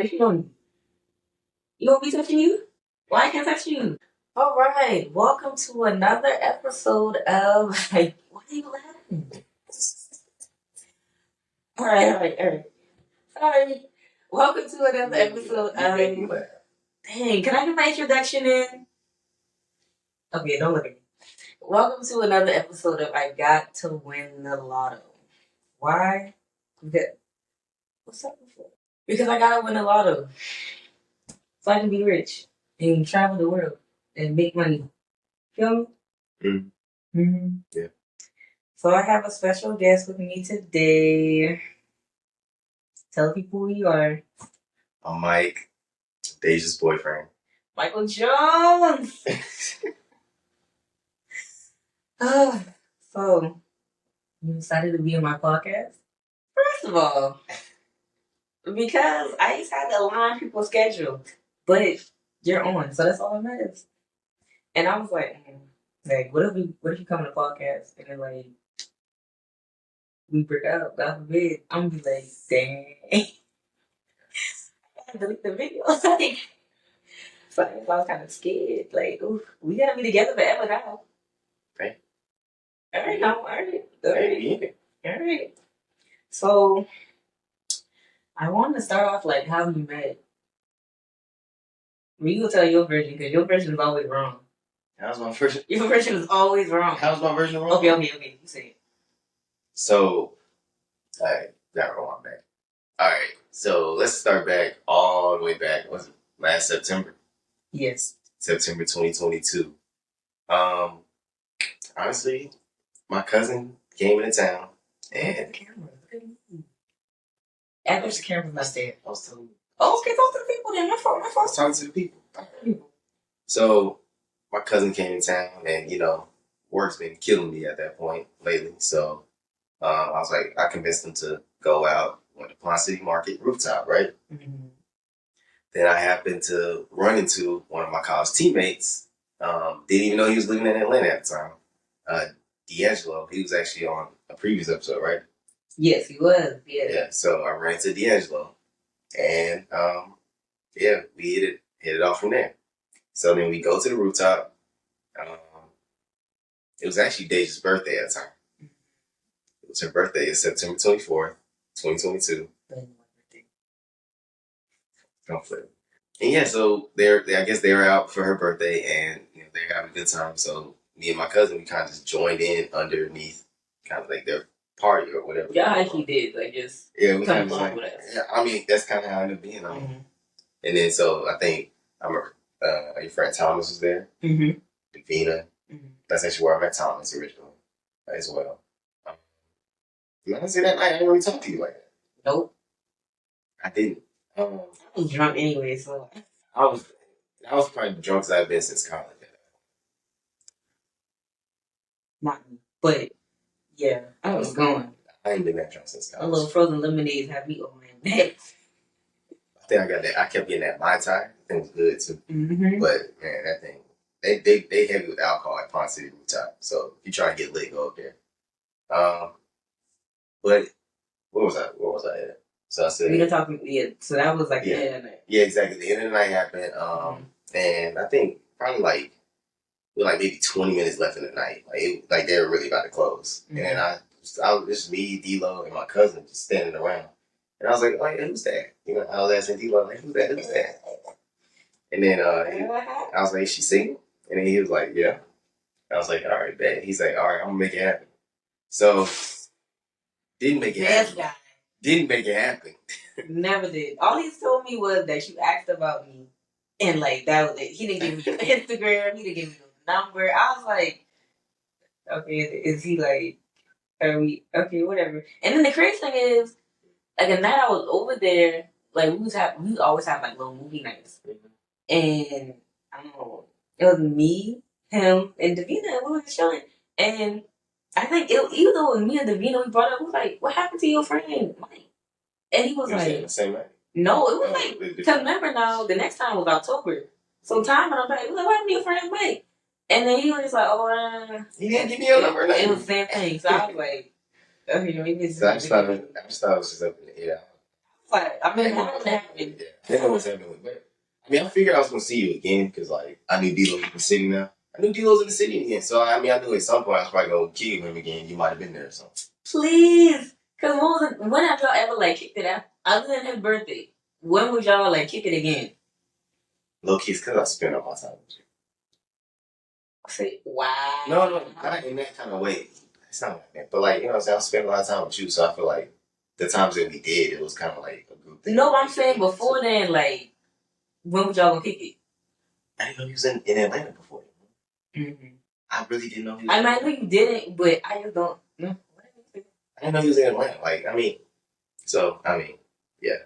What you doing? You want me touching you? Why can't I touch you? All right. Welcome to another episode of like. Why are you laughing? All right. Sorry. Welcome to another episode of. Dang, can I get my introduction in? Okay, don't look at me. Welcome to another episode of I Got to Win the Lotto. Why? What's up before? Because I gotta win the lotto. So I can be rich and travel the world and make money. Feel me? Yeah. So I have a special guest with me today. Tell people who you are. I'm Mike, Deja's boyfriend. Michael Jones! So, you decided to be on my podcast? First of all, because I just had to align people's schedule. But you're on, so that's all that matters. And I was like, what if you come on the podcast and then like we break up, God forbid, I'm gonna be like, dang. I gotta delete the video. Like, so I was kind of scared. Like, ooh, we gotta be together forever now. Right. All right. So I wanted to start off like how you met. You will tell your version because your version is always wrong. How's my version? Your version is always wrong. How's my version wrong? Okay. You say it. So, alright, got it wrong back. Alright, so let's start back all the way back. Was it last September? Yes. September 2022. Honestly, my cousin came into town and. There's the camera not there. I was telling you. Oh, okay, talk to the people then. My fault. I was talking to the people. So, my cousin came in town, and work's been killing me at that point lately. So, I was like, I convinced him to go out on the Pond City Market rooftop, right? Mm-hmm. Then I happened to run into one of my college teammates. Didn't even know he was living in Atlanta at the time. D'Angelo. He was actually on a previous episode, right? Yes, he was. Yeah. So I ran into D'Angelo, and we hit it off from there. So then we go to the rooftop. It was actually Deja's birthday at the time. It was her birthday. It's September 24th, 2022. Don't flip. And yeah, so I guess they were out for her birthday, and they're having a good time. So me and my cousin, we kind of just joined in underneath, kind of like their party or whatever. Yeah, I actually did. Like just we kind of like, I mean, that's kind of how I ended up being on. Mm-hmm. And then so I think I remember your friend Thomas was there. Mm-hmm. Davina. Mm-hmm. That's actually where I met Thomas originally, as well. Honestly, that night I didn't really talk to you like that. Nope. I didn't. I was drunk anyway, so I was probably the drunkest I've been since college. Not me, but yeah, I was going. I ain't been that drunk since college. A little frozen lemonade had me on my neck. I think I got that. I kept getting that Mai Tai. I think it was good too. Mm-hmm. But man, that thing, they heavy with alcohol at Pond City Rooftop. So if you try to get lit, go up there. But where was I at? So I said we were talking. Yeah, so that was like the end of the night. Yeah, exactly. The end of the night happened. And I think probably like maybe 20 minutes left in the night. Like they were really about to close. Mm-hmm. And I was just me, D-Lo, and my cousin just standing around. And I was like, oh yeah, who's that? I was asking D-Lo, like, who's that? And then I was like, is she single? And then he was like, yeah. I was like, all right, bet. He's like, all right, I'm gonna make it happen. So didn't make it happen. Didn't make it happen. Never did. All he told me was that you asked about me. And like that was it. He didn't give me your Instagram, he didn't give me your number. I was like, okay, is he like, are we okay, whatever. And then the crazy thing is, like the night I was over there, like we always have like little movie nights. And I don't know, it was me, him, and Davina, and we were chilling. And I think even though it was me and Davina, we brought up, we was like, what happened to your friend Mike? And he was like, the same night? No, it was like, because remember now, the next time was October. So time went on back. It was like, what happened to your friend Mike? And then he was just like, he didn't give me your number. It was the same thing. So I was like, okay, maybe it's. So I just thought it was just up in the air. Like, I mean, how did it happen? Yeah, I didn't know what's happening. But I mean, I figured I was gonna see you again because like I knew D-Lo was in the city now. I knew D-Lo's in the city again, so I mean, I knew at some point I was probably gonna kick him again. You might have been there or something. Please, because when have y'all ever like kicked it out? Other than his birthday, when would y'all like kick it again? Low key, because I spent all my time with you. Say, wow. No, not in that kind of way. It's not like that, but like you know, what I'm saying I spent a lot of time with you, so I feel like the times that we did, it was kind of like a group thing. No, I'm saying before then, like, when would y'all gonna kick it? I didn't know he was in Atlanta before. Mm-hmm. I really didn't know he was. I know you didn't, but I just don't. No. I didn't know he was in Atlanta. Like, I mean, yeah.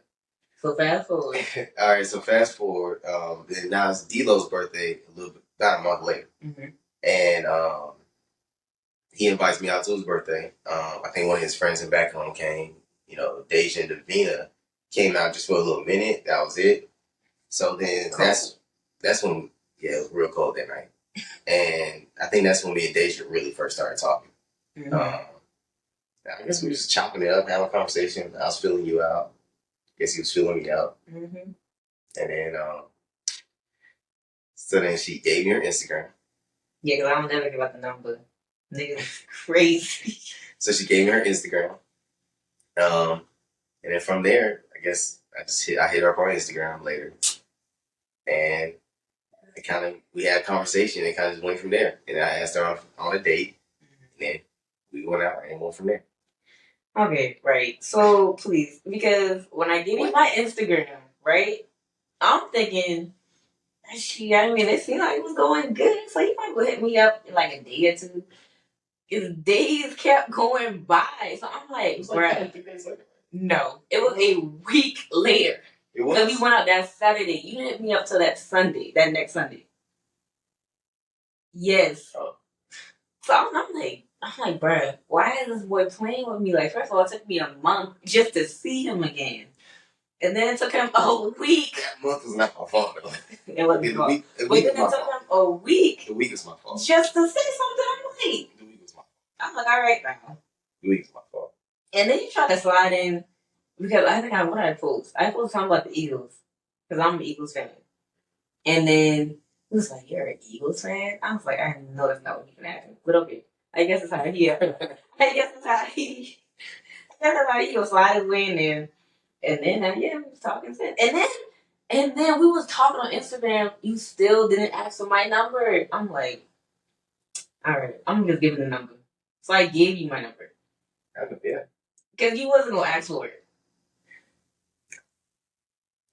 So fast forward. All right, so fast forward. Then now it's D-Lo's birthday a little bit, about a month later, and he invites me out to his birthday. I think one of his friends in back home came. You know, Deja and Davina came out just for a little minute. That was it. So then that's when it was real cold that night, and I think that's when me and Deja really first started talking. I guess we were just chopping it up, having a conversation. I was feeling you out. I guess he was feeling me out. And then, so then she gave me her Instagram. Yeah, because I don't never give out the number. Niggas crazy. So she gave me her Instagram. And then from there, I guess I hit her up on Instagram later. And we had a conversation and kind of just went from there. And I asked her on a date. And then we went out and went from there. Okay, right. So please, because when I give you my Instagram, right, I'm thinking, it seemed like it was going good. So you might go hit me up in like a day or two. His days kept going by. So I'm like, bruh. No, it was a week later. It was? So we went out that Saturday. You didn't hit me up till that Sunday, that next Sunday. Yes. Oh. So I'm like, bruh, why is this boy playing with me? Like, first of all, it took me a month just to see him again. And then it took him a week. That month was not my fault, though. It wasn't my fault. But then it took him a week. The week is my fault. Just to say something. I'm like, the week was my fault. I'm like, all right now. The week is my fault. And then you try to slide in, because I think what I post? I posted something about the Eagles, because I'm an Eagles fan. And then he was like, you're an Eagles fan? I was like, I know that's not what you can ask me. But okay. I guess that's how he was slide his way in there. And then we was talking since. And then we was talking on Instagram. You still didn't ask for my number. I'm like, all right, I'm just giving the number. So I gave you my number. Yeah. Because you wasn't gonna ask for it.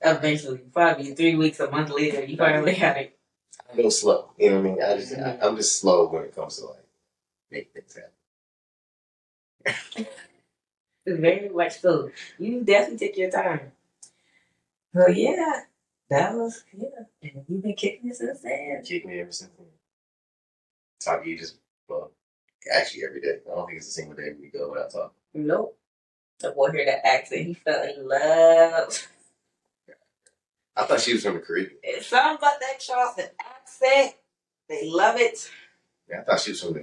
Eventually, probably 3 weeks, a month later, you finally had it. I'm a little slow. You know what I mean? I'm just slow when it comes to like make things happen. Very much so. You definitely take your time. So yeah, and you've been kicking it since then. Kicking me ever since then. Talk to you actually every day. I don't think it's a single day we go without talking. Nope. The boy heard that accent, he fell in love. I thought she was from the Caribbean. It's something about that Charleston accent. They love it. Yeah, I thought she was from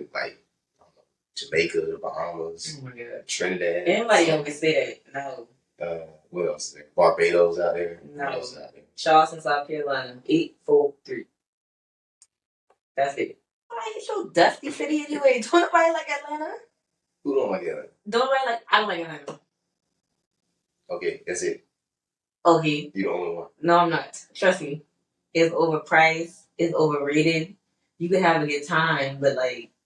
Jamaica, the Bahamas, oh my God. Trinidad. Anybody always say that? No. What else is there? Barbados out there? No. What else is out there? Charleston, South Carolina. 843. That's it. Why you so dusty city anyway? Don't nobody like Atlanta? Who don't like Atlanta? Don't nobody like... I don't like Atlanta. Okay, that's it. Okay. You the only one. No, I'm not. Trust me. It's overpriced. It's overrated. You can have a good time, but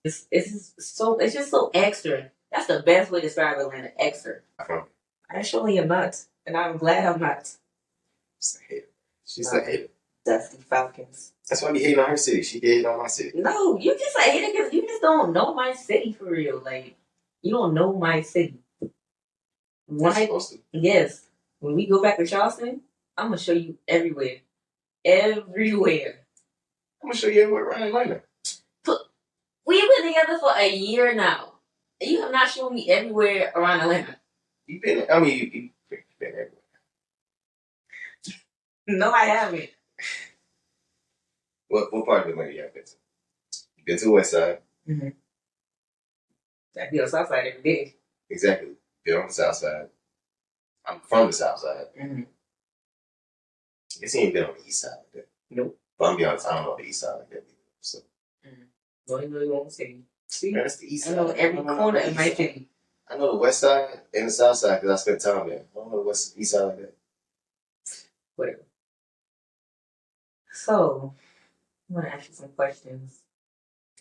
it's just so extra. That's the best way to describe Atlanta. Extra. I surely am not, and I'm glad I'm not. She's a hater. She's a hater. Dusty Falcons. That's why we hating on her city. She hating on my city. No, you just a hater because you just don't know my city for real. Like, you don't know my city. Supposed to. Yes. When we go back to Charleston, I'm gonna show you everywhere. Everywhere. I'm gonna show you everywhere around Atlanta. We've been together for a year now. And you have not shown me everywhere around Atlanta. You've been everywhere. No, I haven't. What part of Atlanta you have been to? You've been to the West Side. Mm-hmm. I be on the South Side every day. Exactly. Been on the South Side. I'm from the South Side. Mm-hmm. I guess he ain't been on the East Side like that. Nope. But I'm be honest, I don't know the East Side like that either. So. Don't even really want to say. See, man, that's the East Side. I know every corner in my city. I know the West Side and the South Side because I spent time there. I don't know the East Side like that. Whatever. So, I'm gonna ask you some questions.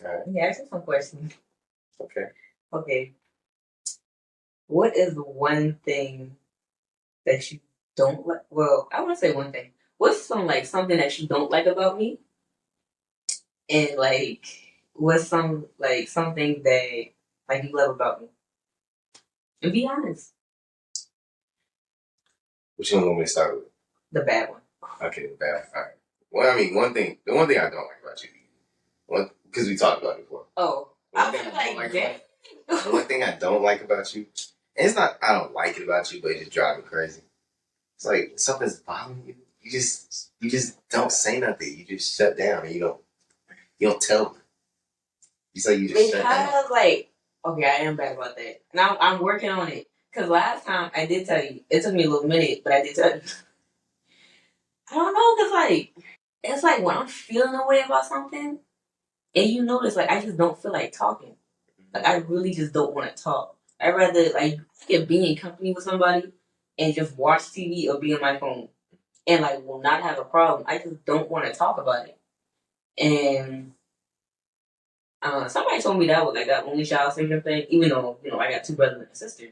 All right. Yeah, ask you some questions. Okay. Okay. What is the one thing that you don't like? Well, I want to say one thing. What's something that you don't like about me? And what's something that you love about me? And be honest. Which one want me to start with? The bad one. Okay, the bad one. All right. Well, I mean, the one thing I don't like about you, because we talked about it before. Oh, one thing I don't like about you, and it's not I don't like it about you, but it just drives me crazy. It's like something's bothering you. You just don't say nothing. You just shut down and you don't tell me. You say you just shut down. Okay, I am bad about that. Now I'm working on it. Cause last time I did tell you, it took me a little minute, but I did tell you. I don't know, it's like when I'm feeling a way about something, and you notice, I just don't feel like talking. Like, I really just don't want to talk. I'd rather, be in company with somebody and just watch TV or be on my phone and, will not have a problem. I just don't want to talk about it. And somebody told me that was, that only child syndrome thing, even though, I got two brothers and a sister.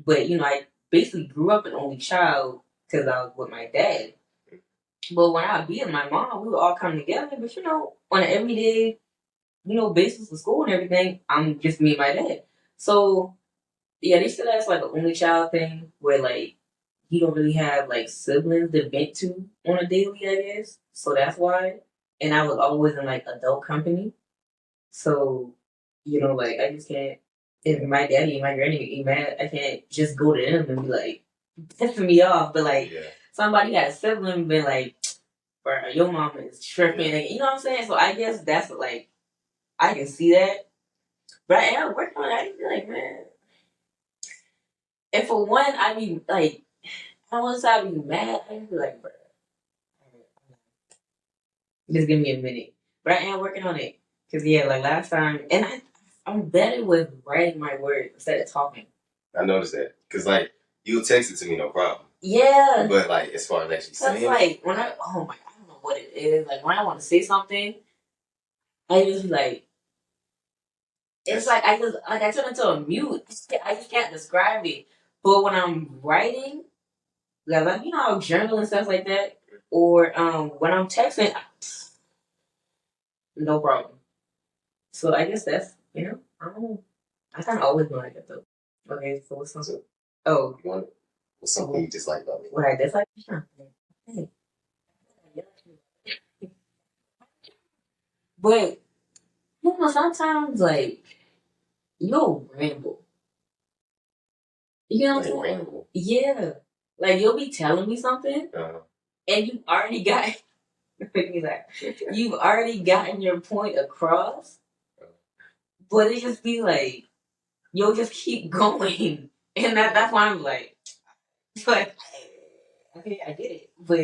But, I basically grew up an only child because I was with my dad. But when I be with my mom, we would all come together. But, on an everyday, basis of school and everything, I'm just me and my dad. So, yeah, they still ask, an only child thing where, you don't really have, siblings to vent to on a daily, I guess. So that's why. And I was always in, adult company. So, I just can't. If my daddy and my granny get mad, I can't just go to them and be pissing me off. But, somebody got a sibling been bro, your mama is tripping. Yeah. You know what I'm saying? So I guess that's, I can see that. But I am working on it. I just be man. And for one, I be I want to be mad. I be bro, just give me a minute. But I am working on it. Cause yeah, last time, and I'm better with writing my words instead of talking. I noticed that. Cause you'll text it to me, no problem. Yeah. But as far as actually saying it. When I don't know what it is. When I want to say something, I just be it's I turn into a mute. I just can't describe it. But when I'm writing, I'll journal and stuff like that, or when I'm texting, no problem. So I guess that's I don't know. I kind of always been like that though. Okay, so what's something? Oh, what's something you dislike about me? What I dislike? Hey. But sometimes you'll ramble. You know what I'm saying? Ramble. Yeah, you'll be telling me something, and you already got. You've already gotten your point across, but it just be you'll just keep going, and that's why I'm okay, I get it, but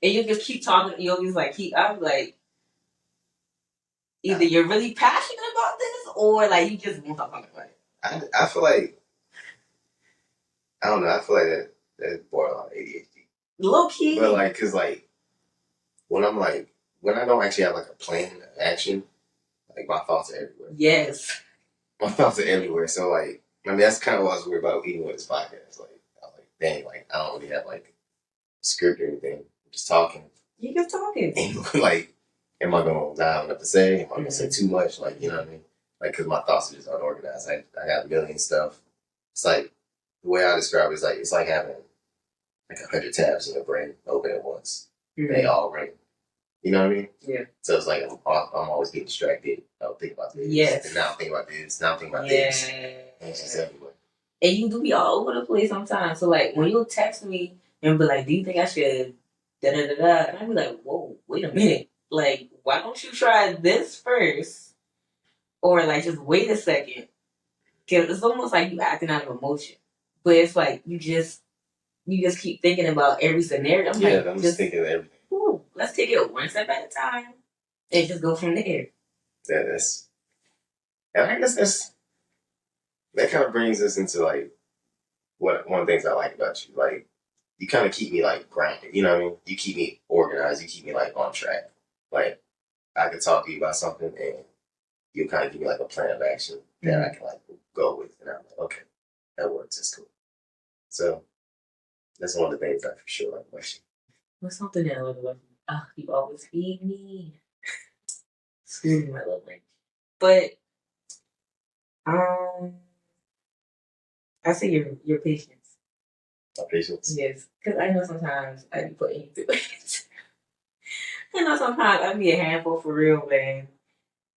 and you just keep talking. You'll just keep. I'm either you're really passionate about this, or you just won't stop talking about it. I feel I don't know. I feel that's borderline ADHD. Low key, but cause when I'm when I don't actually have a plan of action, my thoughts are everywhere. Yes, my thoughts are everywhere. So I mean that's kind of what I was worried about eating with this podcast. I was dang, I don't really have a script or anything. I'm just talking. You just talking. And am I gonna not have enough to say? Am I gonna say too much? You know what I mean? Cause my thoughts are just unorganized. I have a million stuff. It's the way I describe it is it's like having 100 tabs in your brain open at once. Mm-hmm. They all ring. You know what I mean? Yeah. So it's I'm always getting distracted. I'll think about this. Yes. And now I'm thinking about this. Now I'm thinking about this. And it's just everywhere. And you do be all over the place sometimes. So when you text me and be do you think I should da da da da? And I be whoa, wait a minute. Why don't you try this first? Or just wait a second. Cause it's almost you acting out of emotion. But it's you just you just keep thinking about every scenario. I'm just thinking of everything. Ooh, let's take it one step at a time and just go from there. And I guess that kind of brings us into like one of the things I like about you. Like, you kind of keep me like grounded. You know what I mean? You keep me organized. You keep me like on track. Like, I could talk to you about something and you'll kind of give me like a plan of action that I can like go with, and I'm like, okay, that works. It's cool. So that's one of the things I for sure like about you. What's something that I love about you? Oh, you always feed me. Excuse me, my love language. But I see your patience. My patience? Yes, because I know sometimes I be putting you through it. I know sometimes I be a handful for real, man.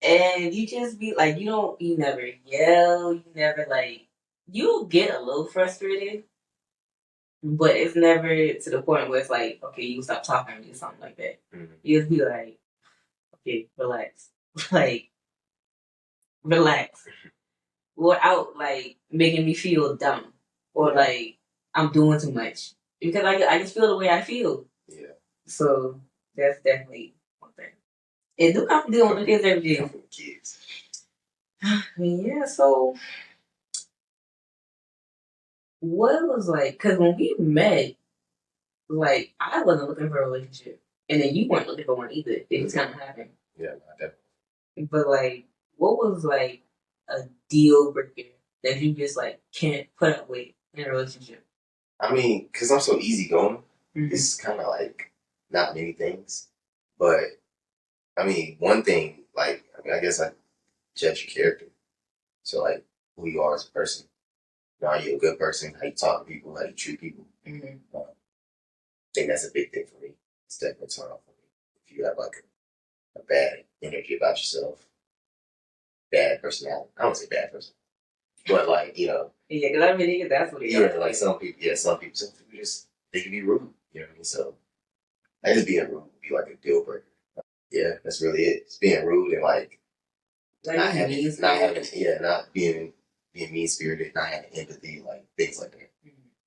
And you just be like, you never yell, you never like, you'll get a little frustrated, but it's never to the point where it's like, okay, you stop talking to me or something like that. Mm-hmm. You just be like, okay, relax. Like, relax. Without like making me feel dumb or like I'm doing too much. Because I just feel the way I feel. Yeah. So that's definitely one thing. It do come from dealing with the kids every day. Come from the kids. I mean, yeah, so what was like, because when we met, like, I wasn't looking for a relationship. And then you weren't looking for one either. It just kind of happened. Yeah, definitely. But, like, what was, like, a deal breaker that you just, like, can't put up with in a relationship? I mean, because I'm so easygoing, it's kind of like not many things. But, I mean, one thing, like, I guess I judge your character. So, like, who you are as a person. Are you a good person? How you talk to people? How you treat people? I think that's a big thing for me. It's definitely a turn off for me. If you have like a bad energy about yourself, bad personality. I don't say bad person, but like Yeah, because I mean, that's what it is. Yeah, like some people just they can be rude. You know what I mean? So I just being rude would be like a deal breaker. Yeah, that's really it. It's being rude and like not being mean spirited, not having empathy, like things like that.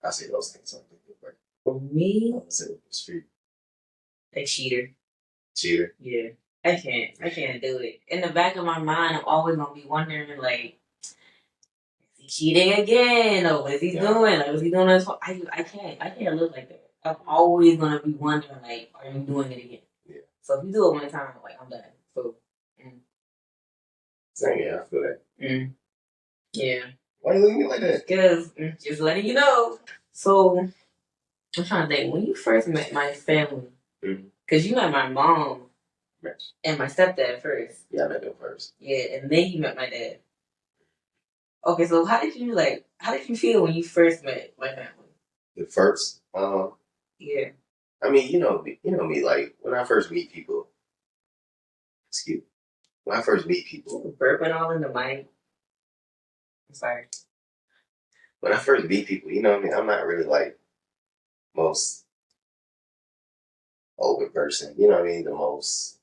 I say those things are a deal breaker. For me, I say it's a cheater. Cheater? Yeah. I can't do it. In the back of my mind, I'm always gonna be wondering, like, is he cheating again? Or what is he doing? Like, was he doing this? I can't live like that. I'm always gonna be wondering, like, are you doing it again? Yeah. So if you do it one time, like, I'm done. So, Same, yeah, I feel that. Yeah. Why are you looking at me like that? Because, just letting you know. So, I'm trying to think, when you first met my family, because you met my mom and my stepdad first. Yeah, I met them first. Yeah, and then you met my dad. Okay, so how did you feel when you first met my family? The first, Yeah. I mean, you know me. Like when I first meet people, excuse me. When I first meet people, burping all in the mic. I'm sorry. When I first meet people, you know what I mean. I'm not really like most open person. You know what I mean. The most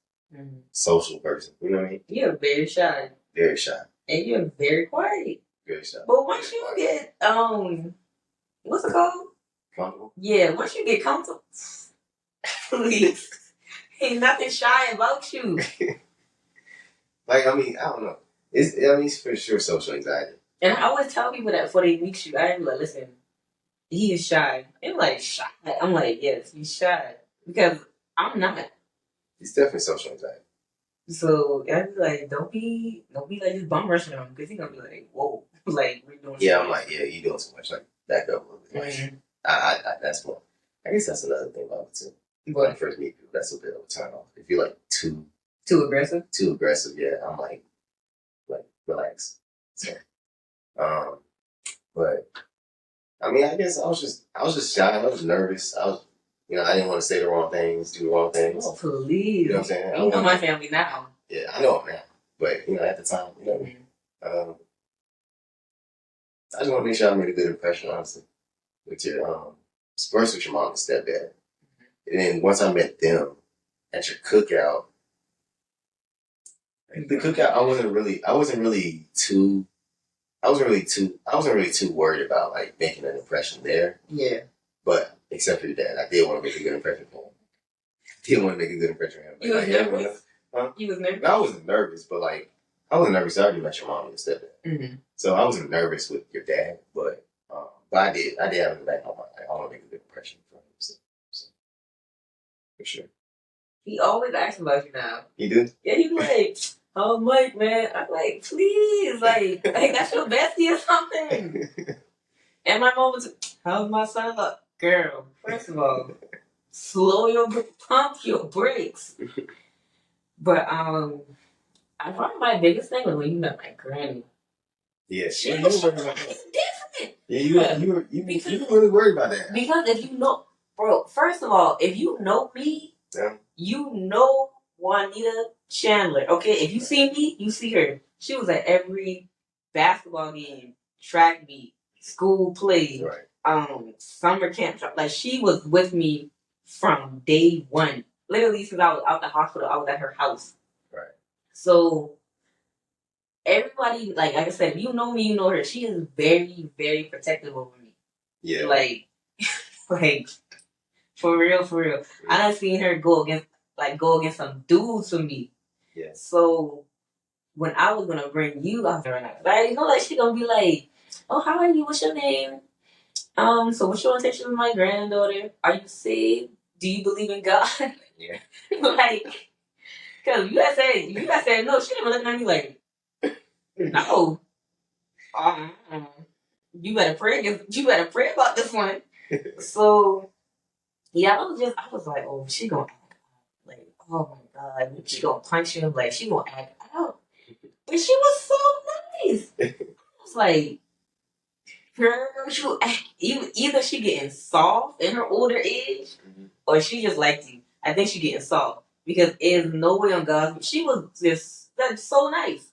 social person. You know what I mean. You're very shy. Very shy. And you're very quiet. Very shy. But once you get what's it called? Comfortable? Yeah, once you get comfortable, please. Ain't nothing shy about you. Like, I mean, I don't know. It's for sure social anxiety. And I always tell people that before they meet you, I be like, listen, he is shy. And like, shy. I'm like, yes, he's shy. Because I'm not. It's definitely social anxiety. So I be like, don't be like just bum rushing him because he's gonna be like, whoa, like we're doing. Yeah, I'm like, yeah, you doing too much. Like back up a little bit. Like, I that's one. I guess that's another thing about it too. When I first meet people, that's a bit of a turn off. If you're like too aggressive, yeah, I'm like relax. So, but I mean, I guess I was just shy. I was nervous. I didn't want to say the wrong things, do the wrong things. Oh, please. You know what I'm saying? You know my family now. Yeah, I know it now. But, at the time, I just want to make sure I made a good impression, honestly, with your, first with your mom and stepdad. And then once I met them at your cookout, I wasn't really too worried about like making an impression there. Yeah. But except for your dad, I did want to make a good impression for him. Didn't want to make a good impression for him. You was nervous? Huh? You was nervous? I wasn't nervous, but like, I wasn't nervous. I already met your mom and stepdad. Mm-hmm. So I wasn't nervous with your dad, but I did have in the back of my mind. Like, I want to make a good impression for him. So, for sure. He always asks about you now. He do? Yeah, he like, oh, Mike, man. I'm like, please, like that's your bestie or something. And my mom was, how's my son look? Girl, first of all, pump your brakes. But I find my biggest thing was when you met my granny. Yeah, she was different. Yeah, you were really worried about that. Because if you know, bro, first of all, if you know me, yeah. You know Juanita Chandler. Okay, if you see me, you see her. She was at every basketball game, track meet, school play, right. Summer camp. Like she was with me from day one. Literally, since I was out the hospital, I was at her house. Right. So everybody, like I said, if you know me, you know her. She is very, very protective over me. Yeah. Like for real, for real. Mm-hmm. I done seen her go against some dudes for me. Yeah. So when I was gonna bring you out there, like you know, like she gonna be like, "Oh, how are you? What's your name? So what's your intention with my granddaughter? Are you saved? Do you believe in God?" Yeah. Like, cause you guys said no. She didn't even look at me like, no. You better pray. You better pray about this one. So yeah, I was like, oh, she gonna act out. Like, oh my god, she gonna punch him. Like, she gonna act out. But she was so nice. I was like, girl, you act. Either she getting soft in her older age, or she just liked you. I think she getting soft because there's no way on God's. She was just that's so nice.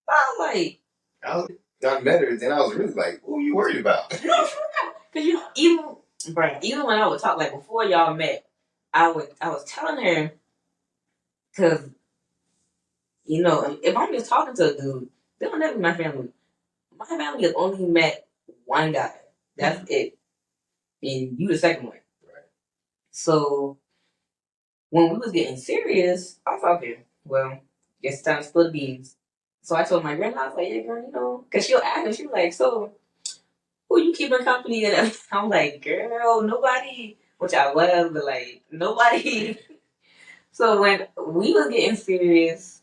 I was like, done better, then I was really like, who are you worried about? No, because even when I would talk, like before y'all met, I was telling her, because, you know, if I'm just talking to a dude, they don't never be my family. My family has only met one guy. That's it. And you the second one. Right. So when we was getting serious, I was like, okay, well, guess it's time to split beans. So I told my grandma, I was like, yeah, girl, you know, because she'll ask, and she was like, so who you keeping company? And I'm like, girl, nobody, which I was, but like, nobody. So when we was getting serious,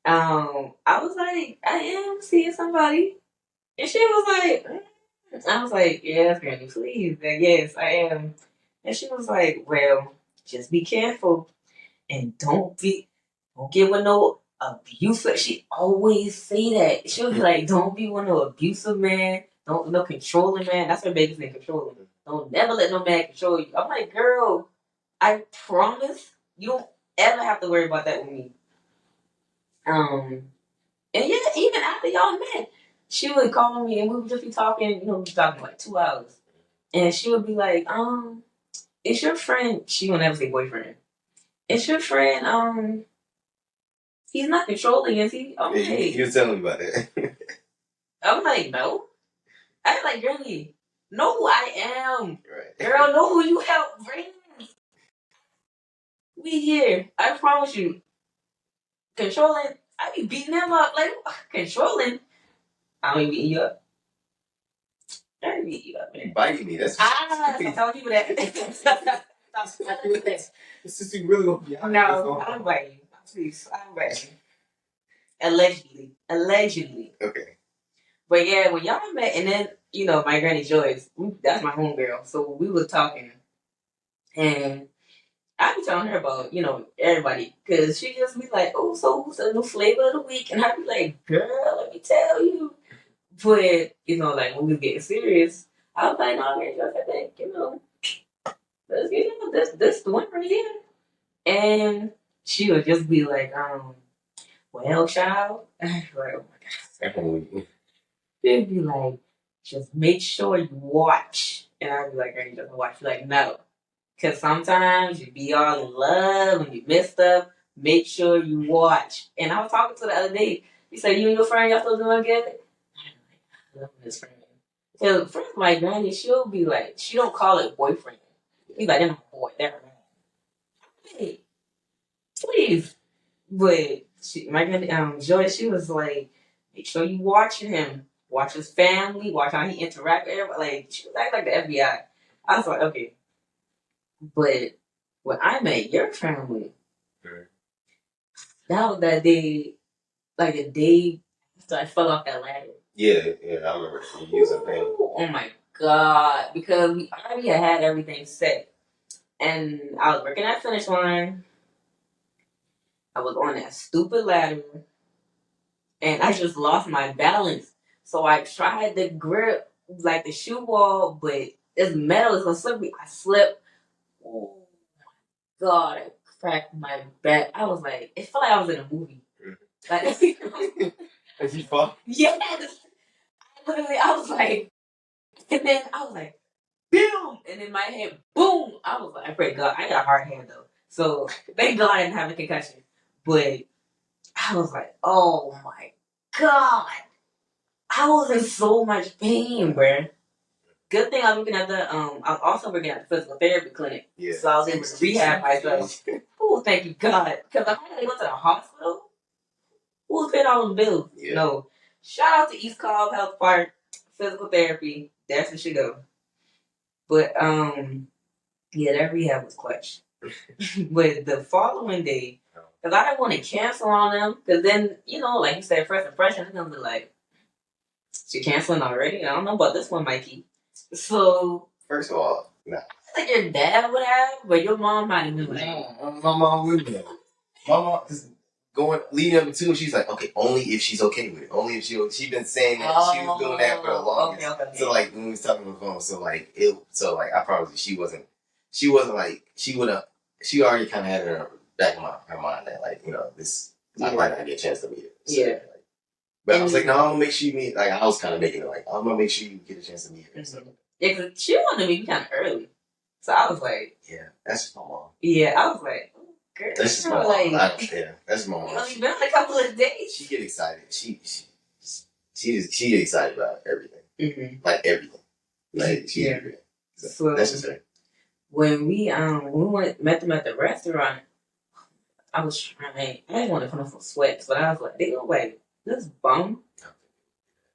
I was like, I am seeing somebody. And she was like, I was like, yes, Granny, please. Yes, I am. And she was like, well, just be careful and don't get with no abusive. She always say that. She was like, don't be with no abusive man. Don't no controlling man. That's her biggest thing, controlling. Don't never let no man control you. I'm like, girl, I promise you don't ever have to worry about that with me. And yeah, even after y'all met, she would call me and we would just be talking, you know, we talking like 2 hours. And she would be like, is your friend, she would never say boyfriend. Is your friend, he's not controlling, is he? I'm like, you was telling me about that. I'm like, no. I'm like, really? Know who I am. Right. Girl, know who you help bring. We here. I promise you. Controlling, I be beating him up. Like, controlling. I don't even beating you up. I ain't beating you up, man. You biting me. That's stop telling people that. Stop telling people that. This is really gonna be honest. No, I don't bite you. Please, I don't bite you. Allegedly. Okay. But yeah, when y'all met, and then, you know, my granny Joyce, that's my homegirl. So we was talking, and I be telling her about, you know, everybody, because she just be like, oh, so who's the new flavor of the week? And I be like, girl, let me tell you. But, you know, like, when we was getting serious, I was like, no, man, I think, you know, this the one right here. And she would just be like, well, child. I was like, oh my God. She'd be like, just make sure you watch. And I'd be like, girl, you just watch. She's like, no. Because sometimes you be all in love and you miss stuff. Make sure you watch. And I was talking to the other day. He said, you and your friend, y'all still doing good? I love this friend. Cause first my granny, she'll be like, she don't call it boyfriend. He's like, they're not boy, they're man. Hey, please. But my granny, Joy, she was like, make sure you watch him, watch his family, watch how he interact with everybody. Like she was acting like the FBI. I was like, okay. But when I met your family, that was that day, like the day after I fell off that ladder. Yeah, I remember you using pain. Oh my god! Because we already had everything set, and I was working at Finish Line. I was on that stupid ladder, and I just lost my balance. So I tried to grip like the shoe wall, but it's metal, it's gonna slip me. I slipped. Oh my god! I cracked my back. I was like, it felt like I was in a movie. Like, As you fall? yes. Literally, I was like, and then I was like, boom, and in my head, boom. I was like, I pray God, I got a hard hand though, so thank God I didn't have a concussion. But I was like, oh my God, I was in so much pain, bruh. Good thing I was looking at the I was also working at the physical therapy clinic, Yeah. so I was able to rehab myself. Oh, thank you God, because I had to go to the hospital. Who's paying all them bills? Yeah. No. Shout out to East Cobb Health Park Physical Therapy. That's where she go. But yeah, that rehab was clutch. But the following day, because I didn't want to cancel on them, because then, like you said, first impression, they're gonna be like, she canceling already? I don't know about this one, Mikey. So first of all, nah. Like your dad would have, but your mom might have been like, nah, my mom wouldn't have. My mom is leading up to, she's like, okay, only if she's okay with it. Only if she's been saying that she was doing that for the longest. Okay. So like when we was talking on the phone, I promise you, she wasn't like, she already kind of had in her back of her mind that like, this, I might not get a chance to meet her. So, yeah. But I was like, no, I'm gonna make sure you meet, like I was kind of making it like, I'm gonna make sure you get a chance to meet her. Mm-hmm. Yeah, because she wanted to meet me kind of early. So I was like, yeah, that's just my mom. Yeah, I was like, girl, that's just my mom. Like, that's my mom. Only been on a couple of days. She get excited. She get excited about everything. Mm-hmm. Like everything. Like so that's just her. When we met them at the restaurant, I was trying. I didn't want to put on some sweats, but I was like, they look like this bum.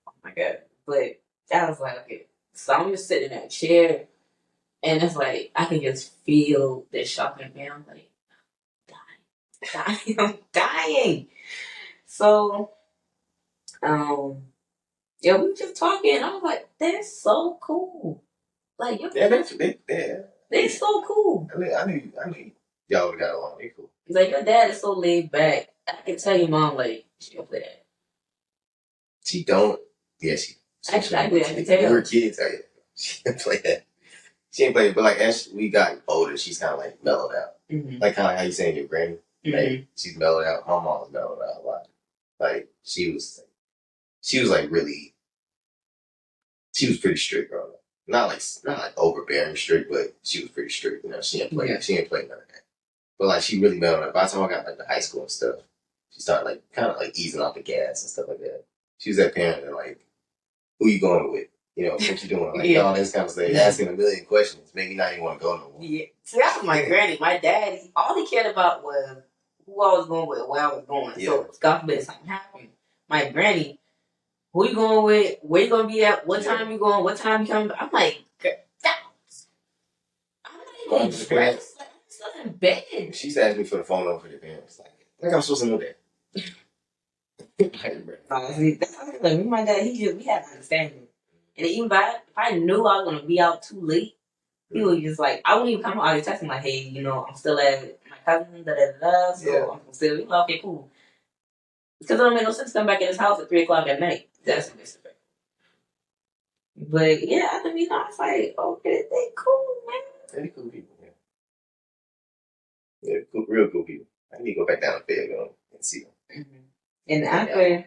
Oh my god! But I was like, okay. So I'm just sitting in that chair. And it's like, I can just feel the shock in me. I'm like, dying. I'm dying. So, yeah, we were just talking. I was like, they're so cool. Like, they're so cool. I knew y'all would have got along. They're cool. He's like, your dad is so laid back. I can tell your mom, like, she don't play that. She don't. Yeah, she actually, I can tell. We were kids. She didn't play that. She ain't playing, but like as we got older, she's kind of like mellowed out. Mm-hmm. Like kind of like how you saying your granny, like she's mellowed out. My mom was mellowed out a lot. Like she was like really, she was pretty strict growing up. Not like overbearing strict, but she was pretty strict. She didn't play. Yeah. She didn't play none of that. But like she really mellowed out. By the time I got like to high school and stuff, she started like kind of like easing off the gas and stuff like that. She was that parent that like, who you going with? What you doing? Like, all this kind of stuff. Asking a million questions. Maybe not even want to go no more. Yeah. See, that's my granny. My dad, all he cared about was who I was going with, where I was going. Yeah. So, God forbid something happened. My granny, who you going with? Where you going to be at? What time you going? What time you coming? I'm like, I'm not even dressed. Like, I'm still in bed. She's asked me for the phone number for the parents. Like I'm supposed to know that. See, that's how me and my dad, we had an understanding. And even if I knew I was going to be out too late, he was just like, I wouldn't even come out and text him like, hey, I'm still at my cousin, so I'm still, okay, cool. Because it don't make no sense to come back in his house at 3 o'clock at night. That's disrespectful. But yeah, I was like, okay, they cool, man. They're cool people, yeah. They're cool, real cool people. I need to go back down to bed and see them. Mm-hmm. And after...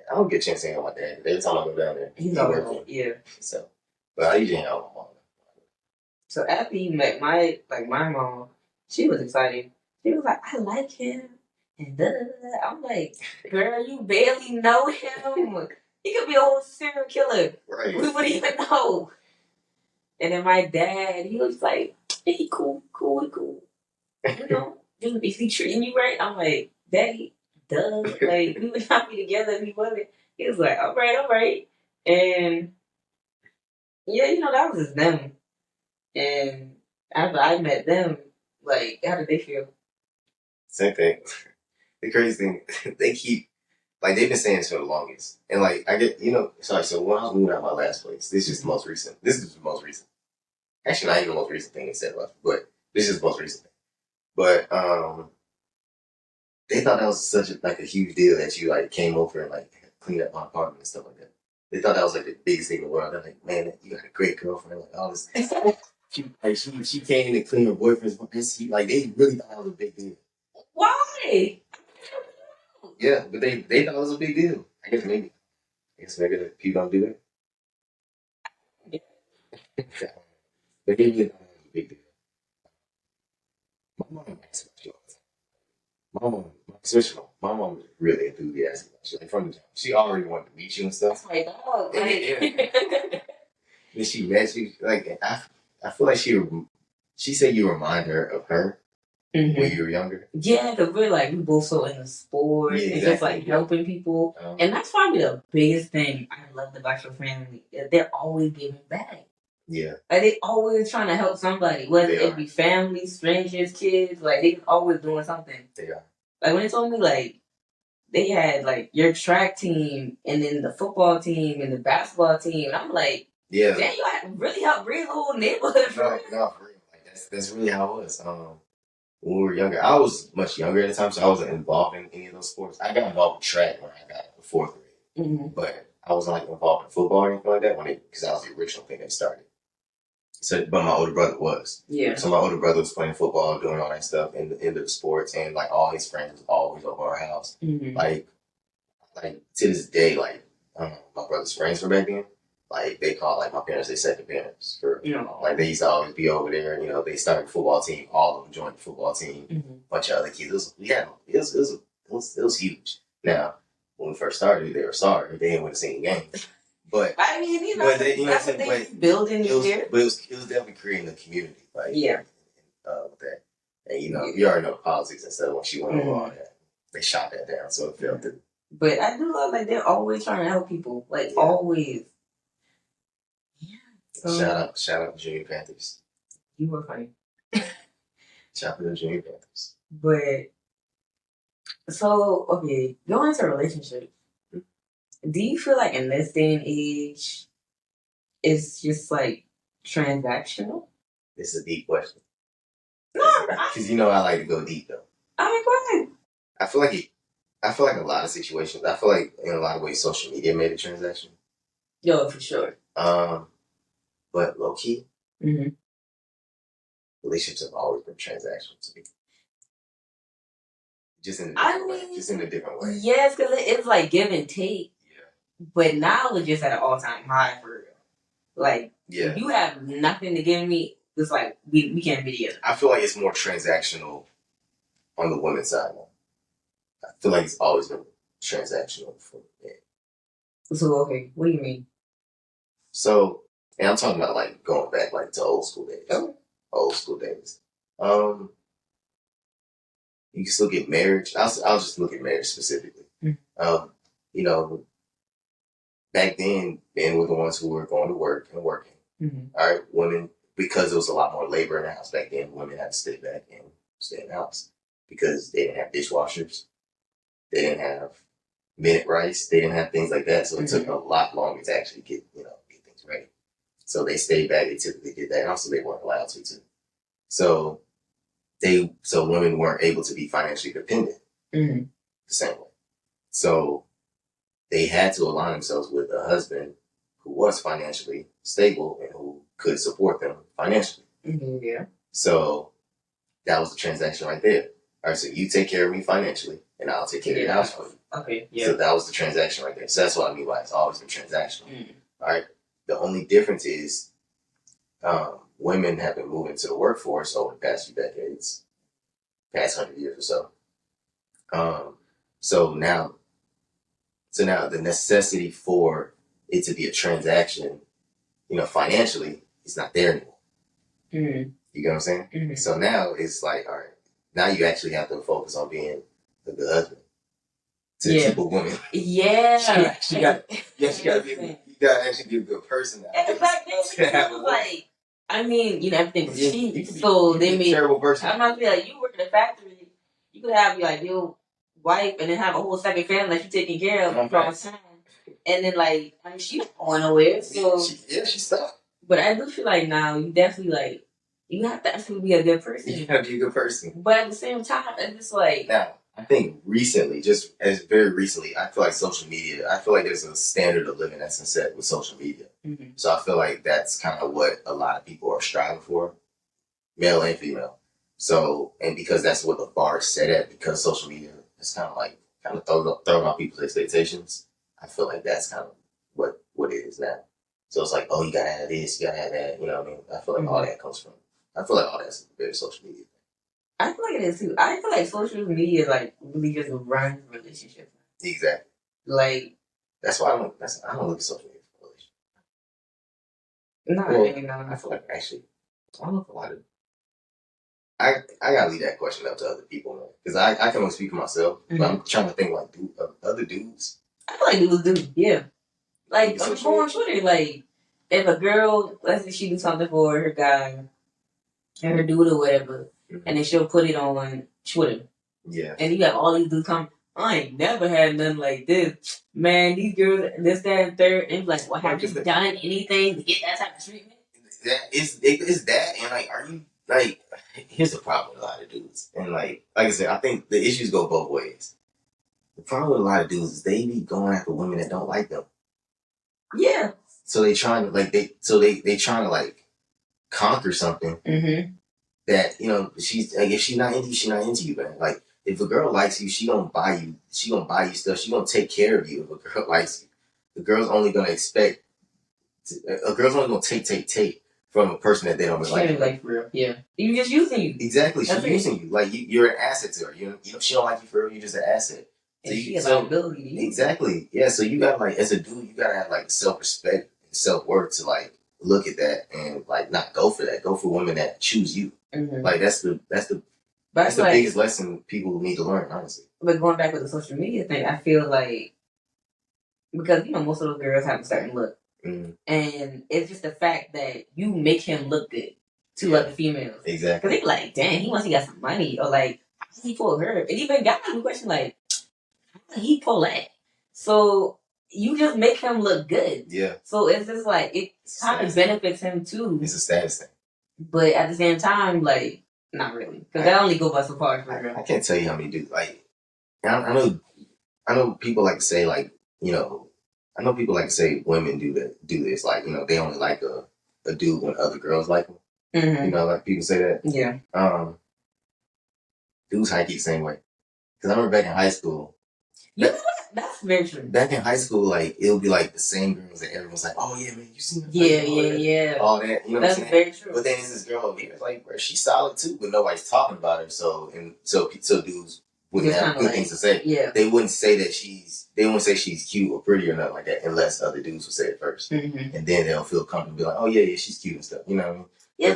I don't get a chance to hang out with my dad. Every time I go down there, he's working. Yeah. So, but I usually hang out with my mom. So after you met my mom, she was excited. She was like, I like him. And da da da. I'm like, girl, you barely know him. He could be a whole serial killer. Right. We wouldn't even know. And then my dad, he was like, hey, he cool. You know, if he treating you right, I'm like, Daddy, duh. Like, we would not be together if he wasn't. He was like, all right. And yeah, you know, that was just them. And after I met them, like, how did they feel? Same thing. The crazy thing, they keep like they've been saying this for the longest, and like I get sorry. So when I was moving out of my last place, this is the most recent. This is the most recent. Actually, not even the most recent thing they said about, but this is the most recent thing. But they thought that was such a huge deal that you like came over and like cleaned up my apartment and stuff like that. They thought that was like the biggest thing in the world. They're like, man, you got a great girlfriend, like all this. She came and cleaned her boyfriend's apartment. Like they really thought that was a big deal. Why? Yeah, but they thought it was a big deal. I guess maybe the people don't do that. But they really thought it was a big deal. My mom asked about you all the time. My mom was really enthusiastic about you. Like from the time, she already wanted to meet you and stuff. That's my dog. Yeah. Then she met you. Like I feel like she said you remind her of her when you were younger. Yeah, because we both so into sports and just like helping people. And that's probably the biggest thing I loved about your family. They're always giving back. Yeah. Like they always trying to help somebody, whether it be family, strangers, kids. Like they always doing something. They are. Like when they told me like they had like your track team and then the football team and the basketball team, and I'm like, yeah, damn, you really helped bring the whole neighborhood. No, for real. Like that's really how it was. When we were younger, I was much younger at the time, so I wasn't involved in any of those sports. I got involved with track when I got in fourth grade, but I wasn't like involved in football or anything like that because that was the original thing that started. So, but my older brother was. Yeah. So my older brother was playing football, doing all that stuff into the sports, and like all his friends was always over our house. Like to this day, like my brother's friends from back then, like they call like my parents their second parents for like they used to always be over there. They started a football team. All of them joined the football team. Bunch of other kids. It was huge. Now when we first started, they were sorry they didn't win a single game. But I mean, that's what they building here. But it was definitely creating a community, like with that. And you already know the politics and stuff. When she went over all that, they shot that down, so it fell through. But I do love like they're always trying to help people, like always. Yeah. Shout out to Junior Panthers. You were funny. Shout out to the Junior Panthers. But so okay, going into relationships. Do you feel like in this day and age, it's just like transactional? This is a deep question. No, because I like to go deep though. I mean, go ahead. I feel like a lot of situations. I feel like in a lot of ways, social media made it transactional. Yo, for sure. But low key, relationships have always been transactional to me. Just in a different way. Yes, because it's like give and take. But now we're just at an all-time high for real. Like, if you have nothing to give me, it's like, we can't be together. I feel like it's more transactional on the women's side now. I feel like it's always been transactional for men. So, okay, what do you mean? So, and I'm talking about, like, going back, like, to old school days. Okay. Old school days. You can still get marriage. I'll just look at marriage specifically. Back then, men were the ones who were going to work and working. All right, women, because there was a lot more labor in the house back then, women had to stay back and stay in the house because they didn't have dishwashers, they didn't have minute rice, they didn't have things like that. So it took a lot longer to actually get things ready. So they stayed back. They typically did that, and also they weren't allowed to too. So women weren't able to be financially dependent the same way. So they had to align themselves with a husband who was financially stable and who could support them financially. Yeah. So that was the transaction right there. All right, so you take care of me financially, and I'll take care of your house for you. Okay, yeah. So that was the transaction right there. So that's what I mean by it's always been transactional. All right. The only difference is women have been moving to the workforce over the past few decades, past 100 years or so. So now So now the necessity for it to be a transaction, financially, it's not there anymore. Mm-hmm. You get what I'm saying? Mm-hmm. So now it's like, all right, now you actually have to focus on being a good husband to keep a woman. Yeah. you got to actually be a good person now. And back then, it was like, I mean, everything was cheap. So they made. Terrible person. I'm not be like, you work in a factory, you could have like your wife and then have a whole second family that you taking care of from time. And then like, I mean, she's going nowhere. So she's stuck. But I do feel like now you definitely like you have to actually be a good person. You have to be a good person. But at the same time, it's just like now. I think recently, just as very recently, I feel like social media. I feel like there's a standard of living that's been set with social media. Mm-hmm. So I feel like that's kind of what a lot of people are striving for, male and female. So, and because that's what the bar is set at, because social media is kind of throwing off people's expectations. I feel like that's kind of what it is now. So it's like, oh, you gotta have this, you gotta have that. You know what I mean? I feel like all that comes from. I feel like all that's very social media. I feel like it is too. I feel like social media like really just runs relationships. Exactly. Like that's why I don't look at social media for relationships. No, I feel like actually I don't know if a lot of I gotta leave that question up to other people, man, because I can only speak for myself. But I'm trying to think like other dudes. I feel like dudes do, yeah. Like I'm going on Twitter, like if a girl, let's say she do something for her guy and her dude or whatever, and then she'll put it on Twitter. Yeah. And you have all these dudes come, I ain't never had nothing like this. Man, these girls, this, that, and third, and like, what, have you done anything to get that type of treatment? It's that, and like, are you, like, here's the problem with a lot of dudes. And like I said, I think the issues go both ways. The problem with a lot of dudes is they be going after women that don't like them. Yeah. So they trying to, like, they trying to, like, conquer something that, she's, like, if she's not into you, man. Like, if a girl likes you, she gonna buy you stuff. She gonna take care of you if a girl likes you. A girl's only gonna take from a person that they don't really like. For real. Yeah. You're just using you. Exactly. She's using you. Like, you're an asset to her. She don't like you for real. You're just an asset. So she has liability to you. Exactly. Yeah. So you gotta, like, as a dude, you gotta have, like, self-respect and self-worth to, like, look at that and, like, not go for that. Go for women that choose you. Mm-hmm. Like, that's the biggest lesson people need to learn, honestly. But going back with the social media thing, I feel like because most of those girls have a certain look, and it's just the fact that you make him look good to other females. Exactly. Because they be like, "Dang, he must have got some money," or like, "How did he pull her?" And even got a question like, "How did he pull that?" So you just make him look good. Yeah. So it's just like it kind of benefits him too. It's a status thing. But at the same time, like, not really, because that only go by so far. I can't tell you how many dudes, like, I know people like to say, like, I know people like to say women do this, like, they only like a dude when other girls like him. Mm-hmm. Like people say that. Yeah. Dudes high key the same way. Because I remember back in high school. That's very true. Back in high school, like, it would be like the same girls that everyone's like, oh yeah, man, you seen her? Yeah. All that, you know that's what I'm saying? Very true. But then there's this girl over here, like, bro, she's solid too, but nobody's talking about her. So dudes wouldn't have good things to say. Yeah. They wouldn't say she's cute or pretty or nothing like that unless other dudes would say it first. Mm-hmm. And then they'll feel comfortable, be like, oh yeah, she's cute and stuff. You know what I mean? Yeah.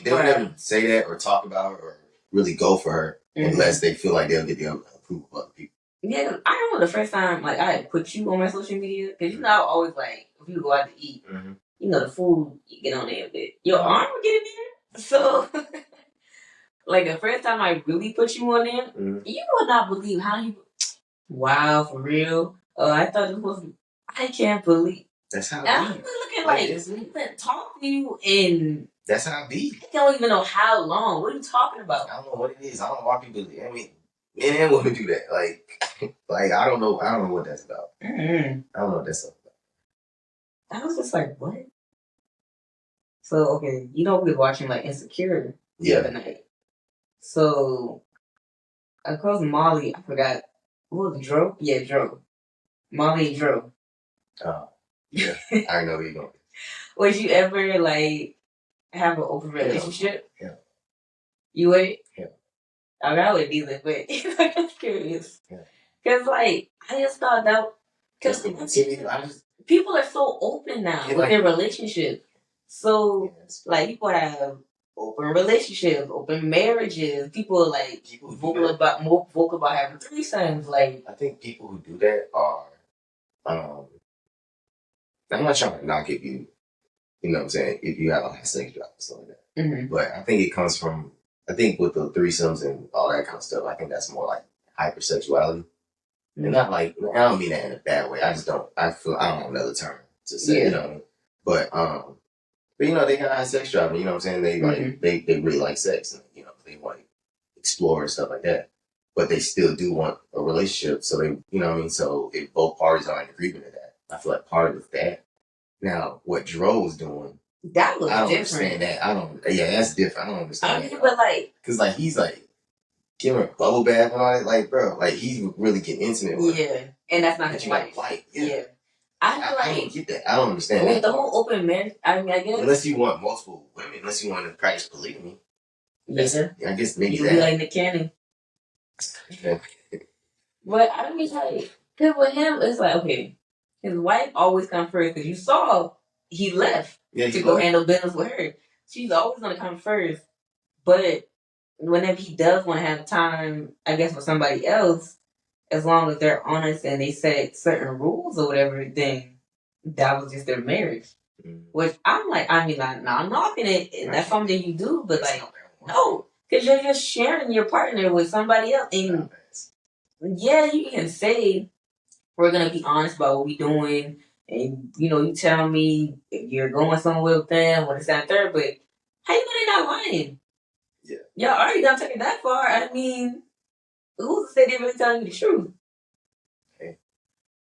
They'll never say that or talk about her or really go for her unless they feel like they'll get the approval of other people. Yeah, I remember the first time like I had put you on my social media because I always like if you go out to eat, the food you get on there, but your arm would get in there. So, like the first time I really put you on there, you would not believe how you. Wow, for real? I thought it was. I can't believe. That's how. I'm looking like we've been talking to you in. That's how it be. I don't even know how long. What are you talking about? I don't know what it is. I don't know why people. I mean. Men and women do that. Like I don't know what that's about. Mm-hmm. I don't know what that's about. I was just like, what? So okay, we were watching like Insecure the other night. So of course Molly, I forgot what was it, Dro? Yeah, Dro. Molly and Dro. Oh. Yeah. I know where you're going. Would you ever like have an open relationship? Yeah. You would? Yeah. I mean, I would either, but I'm just curious. Yeah. Cause like I just thought that because people are so open now with their relationship. So like people have open relationships, open marriages. People are like more vocal about having threesomes. Like I think people who do that are I'm not trying to knock if you know what I'm saying, if you have a high sex drive or something like that. Mm-hmm. But I think it comes from I think with the threesomes and all that kind of stuff, I think that's more like hypersexuality. Mm-hmm. And not like I don't mean that in a bad way. I just don't I don't have another term to say, you know what I mean? But you know, they got high sex drive, you know what I'm saying? They like they really like sex and you know, they want to explore and stuff like that. But they still do want a relationship, so they you know what I mean? So if both parties are in agreement to that, I feel like part of that. Now, what Dro was doing, that was I don't different. understand that. I don't. Yeah, that's different. I don't understand. that. But like, cause like he's like giving her a bubble bath and all that. Like, bro, like he's really getting intimate with her. Yeah, and that's not his wife. Yeah. I don't get that. I don't understand with that. The whole open marriage. I mean, I guess unless you want multiple women, unless you want to practice polygamy. Yeah, I guess maybe you be like Nick Cannon. But I mean, like, cause with him, it's like okay, his wife always comes first because you saw he left to go handle business with her. She's always gonna come first, but whenever he does want to have time, I guess with somebody else, as long as they're honest and they set certain rules or whatever, then that was just their marriage. Mm. Which I'm like, I mean, I'm not knocking it. That's something you do, but like, no, because you're just sharing your partner with somebody else. And yeah, you can say we're gonna be honest about what we're doing, and you know, you tell me if you're going somewhere with them, what is that third, but how you know they're not lying? Yeah, y'all already done taking that far. I mean, who's to say they're really telling you the truth? Hey,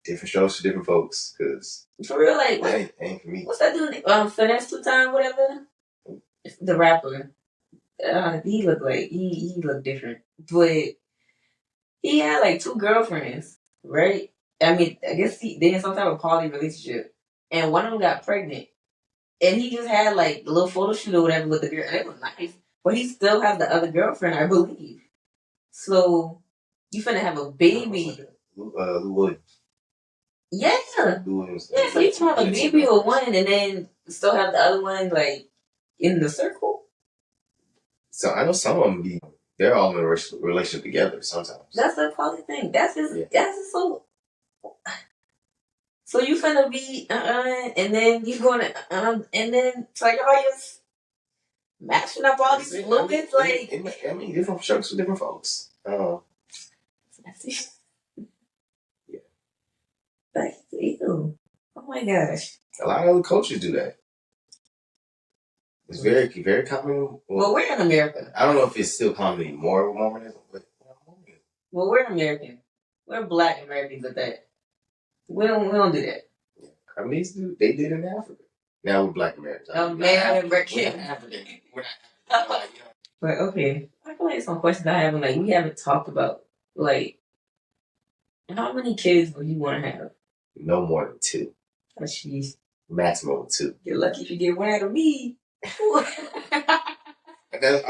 different strokes for different folks, cause for real, like that ain't for me. What's that dude? Finesse 2 Time, whatever. The rapper. He looked like he looked different, but he had like 2 girlfriends, right? I mean, I guess they had some type of poly relationship, and one of them got pregnant, and he just had like a little photo shoot or whatever with the girl, and it was nice. But he still has the other girlfriend, I believe. So you finna have a baby. Lou Williams. Yeah. Lou Williams. Yeah, so you can have a baby with one and then still have the other one like in the circle. So I know some of them they're all in a relationship together sometimes. That's the funny thing. That's his so. So you finna be and then you gonna and then so y'all just matching up all these fluids like. I mean, different strokes for different folks. Yeah. Like, ew. Oh my gosh. A lot of other cultures do that. It's very, very common. Well, we're in America. I don't know if it's still common anymore with Mormonism, but well, we're American. We're Black Americans at that. We don't do that. I mean, they did in Africa. Now we're Black Americans. American. We're not But okay, I feel like some questions I haven't we haven't talked about like how many kids would you want to have? No more than 2. Oh, jeez. Maximum of 2. You're lucky if you get one out of me. I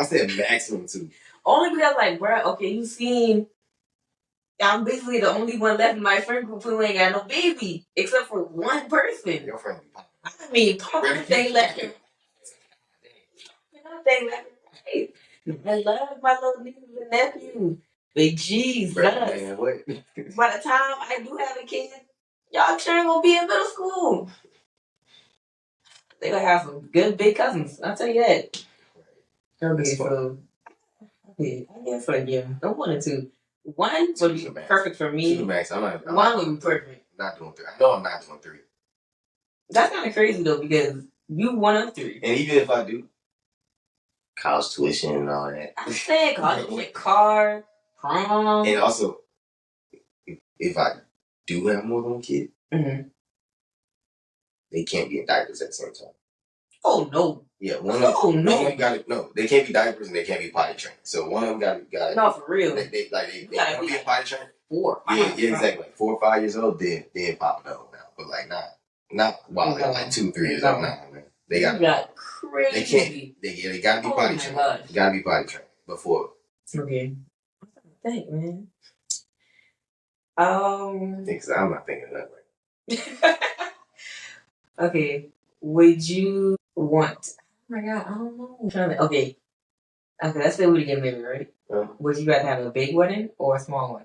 said maximum 2. Only because, like, bro, okay, you seen, I'm basically the only one left in my friend group who ain't got no baby, except for one person. Your friend. I mean, they left. I love my little nieces and nephews. But Jesus, man, what? By the time I do have a kid, y'all sure gonna be in middle school. They gonna have some good big cousins. I'll tell you that. Okay, so I guess no 1 or 2. 1 would be perfect for me. 2 max. I'm 1 would be perfect. Not doing 3. I know I'm not doing 3. That's kind of crazy though because you 1 of 3. And even if I do, college tuition and all that. I said college tuition, car, prom, and also if I do have more than 1 kid, they can't be in diapers at the same time. Oh no. Yeah, one of them got to they can't be diapers and they can't be potty trained. So one of them got no, for real. They gotta be potty trained. 4, 5. Yeah, exactly. Like 4 or 5 years old, then pop it up now. But like not while they're like 2, 3 years old now, man. They got crazy. They can't. They gotta be potty trained. They gotta be potty trained before. Okay. Thank man. Because I'm not thinking of that Okay. Would you want? Oh my god, I don't know. I'm trying to. Okay. Okay, let's say we get married, right? Would you rather have a big wedding or a small one?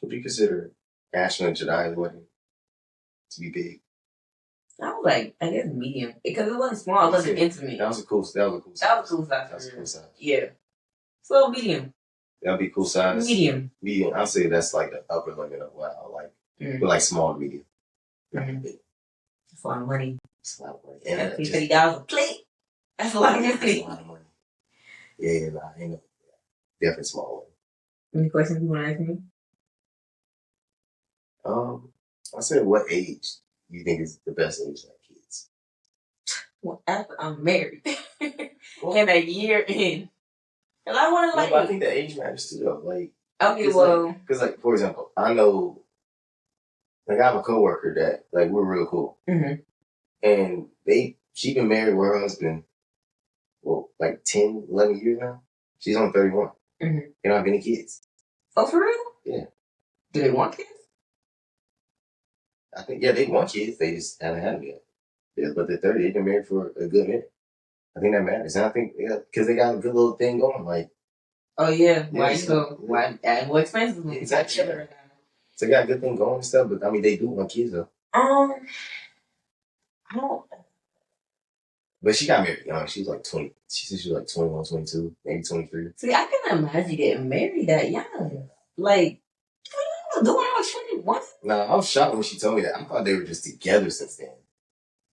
Would you consider Ashton and Jedi's wedding to be big? I was like, I guess medium because it wasn't small. It wasn't intimate. That was a cool. That was a cool size. That was a cool size. That was a cool size. Yeah. So medium. That'd be cool size. Medium. Medium. I'll say that's like the upper limit of what I like. But like small to medium. That's a lot of money. That's a lot of money. And $50 a plate. That's a lot of money. That's a lot of money. Yeah, nah, ain't no definitely small one. Any questions you want to ask me? I said, what age do you think is the best age to have kids? Well, after I'm married. And a year in. And I want to like. But I think the age matters too, though. Like, okay, well. Because, like, for example, I know, like, I have a coworker that, like, we're real cool. Mm-hmm. And she been married with her husband, well, like 10, 11 years now. She's only 31. Mm-hmm. They don't have any kids. Oh, for real? Yeah. Do they want kids? I think, yeah, they want kids. They just haven't had them yet. Yeah, but they're 30. They've been married for a good minute. I think that matters. And I think, yeah, because they got a good little thing going. Like, oh, yeah. Why you go? Why add more expenses? Exactly. Right now. So they got a good thing going and stuff. But, I mean, they do want kids, though. I don't. But she got married young. She was like 20. She said she was like 21, 22, maybe 23. See, I can imagine getting married that young. Like, what doing when I was 21? No, I was shocked when she told me that. I thought they were just together since then.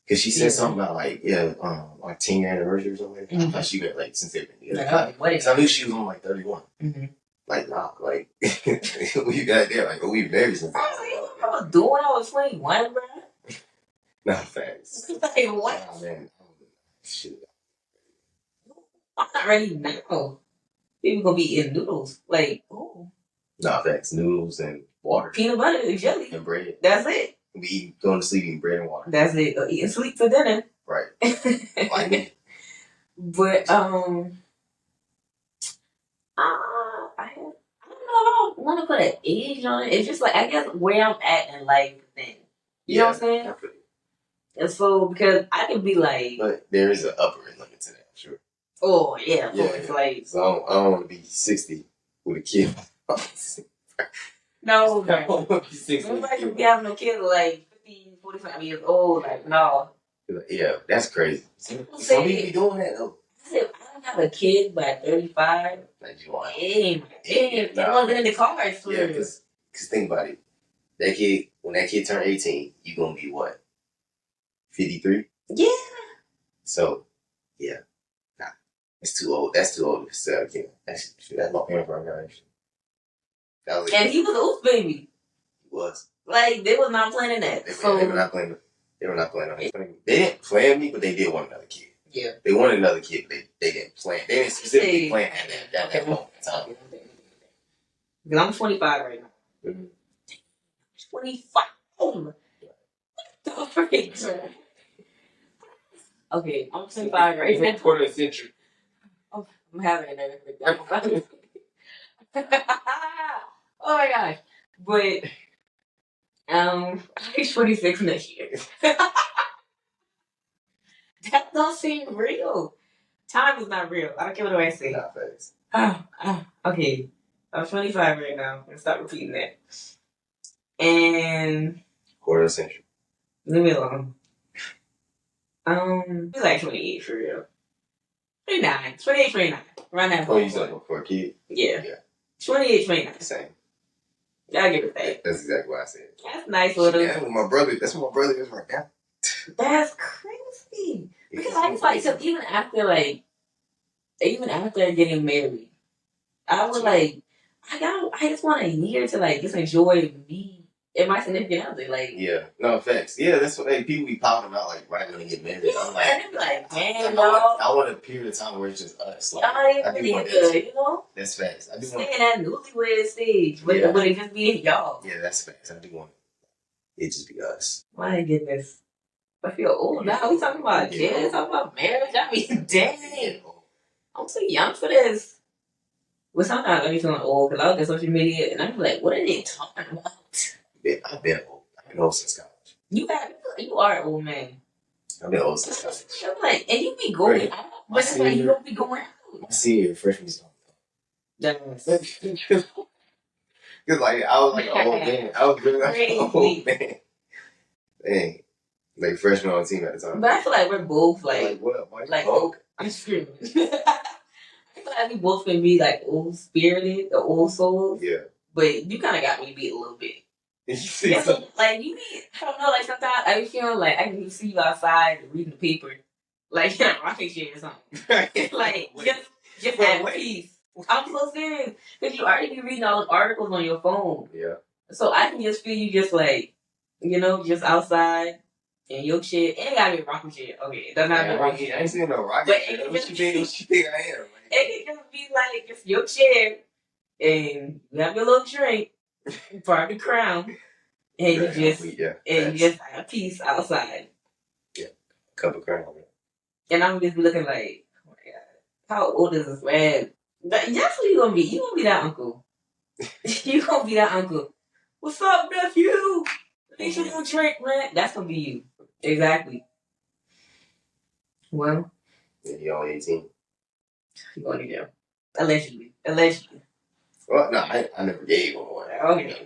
Because she said something about, like, like 10-year anniversary or something. Mm-hmm. I thought she got, like, since they've been together. Because I knew she was on, like, 31. Mm-hmm. Like, nah, like, we got there. Like, we married since then. I was doing when I was 21, bro. Nah, facts. Like, what? Nah, man. Shit. I'm not ready now. People gonna be eating noodles. Like, oh. Nah, facts. Noodles and water. Peanut butter and jelly. And bread. That's it. We going to sleep eating bread and water. That's it. Or eating sleep for dinner. Right. Like me. But, I don't know if I want to put an age on it. It's just like, I guess where I'm at in life then. You know what I'm saying? Definitely. And so, because I can be like... But there is an upper limit to that, sure. Oh, yeah, of course. Yeah. Like, so I don't want to be 60 with a kid. No, I don't want to be 60 Nobody should be having no kids like 50, 45 years old. Like, no. Yeah, that's crazy. Some people be doing that, though. I said, I don't have a kid by 35. Like, you want it wasn't in the cards for yeah, because think about it. That kid, when that kid turn 18, you going to be what? 53? Yeah. So, yeah. Nah. It's too old. That's too old to sell a kid. That's my parents right now, actually. And he was an oof baby. He was. Like, they was not planning that. They were not planning. They were not planning on him. They didn't plan me, but they did want another kid. Yeah. They wanted another kid, but they didn't plan. They didn't specifically plan at that moment in time. Because I'm 25 right now. Mm-hmm. 25. Don't forget. Okay, I'm 25 right now. Quarter of a century. Oh, I'm having it. Oh my gosh. But I'm 26 next year. That don't seem real. Time is not real. I don't care what I say. Not face. Okay. I'm 25 right now. I'm stop repeating that. And quarter of a century. Leave me alone. It's like 28 for real. 29. 28, 29. Around that. Oh, you said for a kid? Yeah. 28, 29. Same. I'll give it that. That's exactly what I said. That's nice little. That's what my brother is right now. That's crazy. Because I was like, so even after getting married, I was like, I just want a year to like just enjoy me and my significant other. Like, yeah, no facts. Yeah, that's what people be popping out like right when they get married. Yeah, I'm like, damn, y'all. I want a period of time where it's just us. Like, y'all ain't really good, you know. That's facts. I do want that newlywed stage, but it just be y'all. Yeah, that's facts. I do want it just be us. My goodness. I feel old now. We talking about kids, talking about marriage. I mean, dang. I'm too young for this. Well, sometimes I be feeling old because I look at social media and I'm like, what are they talking about? I've been old. I've been old since college. You are an old man. I've been old since college. I'm like, and you be going out, but it's like you don't be going out. My senior freshman year. That's Because like I was like an old man. I was really like an old man. Dang. Like freshman on the team at the time. But I feel like we're both like what? Why like broke? I'm screaming. I feel like we both can be like old spirited, or old souls. Yeah. But you kind of got me beat a little bit. Yeah, so, like you be, I don't know, like sometimes I be feeling like I can see you outside reading the paper, like in a rocket ship or something. Like just at peace. I'm so serious because you already be reading all the articles on your phone. Yeah. So I can just feel you just like, just outside in your chair. It ain't gotta be a rocket ship. Okay, it doesn't have to be a rocket ship. I ain't seen no rocket ship. What you think I am? It can just be like just your chair and you have your little drink, part of the crown. And you just have peace outside. Yeah, cup of crown. And I'm just looking like, oh my god, how old is this man? That's what you gonna be. You gonna be that uncle. You gonna be that uncle. What's up, nephew? Need you a drink, man. That's gonna be you. Exactly. Well, you're only 18. You're going to jail. Allegedly. Well, no, I never gave one. Okay.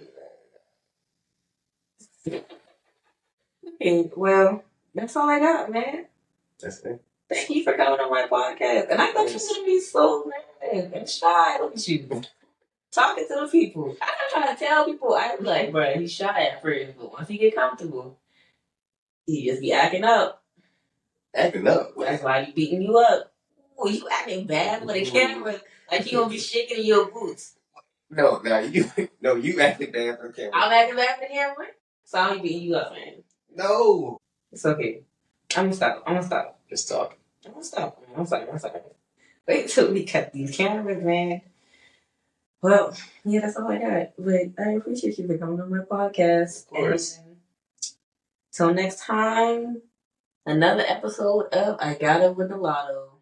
Okay, well, that's all I got, man. That's it. Thank you for coming on my podcast. And I thought you were going to be so mad and shy. Look at you. Talking to the people. I'm not trying to tell people. I'm like, bro, he's shy at first, but once he get comfortable, he just be acting up. Acting up? That's why he beating you up. Ooh, you acting bad with a camera. Like you gonna be shaking in your boots. No, you acting bad for the camera. I'm acting bad for the camera? So I'm beating you up, man. No. It's okay. I'm gonna stop. Just talk. I'm gonna stop. I'm sorry. Wait till we cut these cameras, man. Well, yeah, that's all I got. But I appreciate you for coming on my podcast. Of course. Till next time, another episode of I Got It With the Lotto.